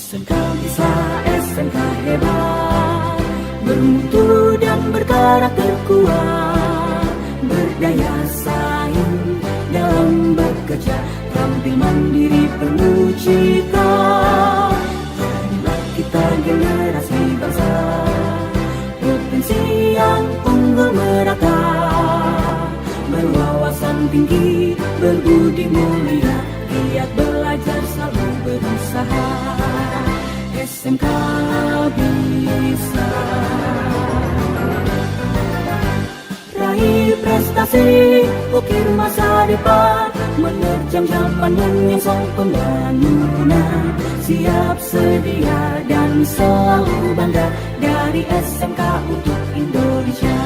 SMK bisa, SMK hebat, bermutu dan berkarakter kuat, berdaya saing dalam bekerja, tampil mandiri penuh cita. Jadilah kita generasi bangsa, potensi yang unggul merata, berwawasan tinggi, berbudi mulia, giat belajar selalu berusaha. SMK bisa raih prestasi, ukir masa depan, menerjang zaman menyongsong pembangunan, siap sedia dan selalu bangga dari SMK untuk Indonesia.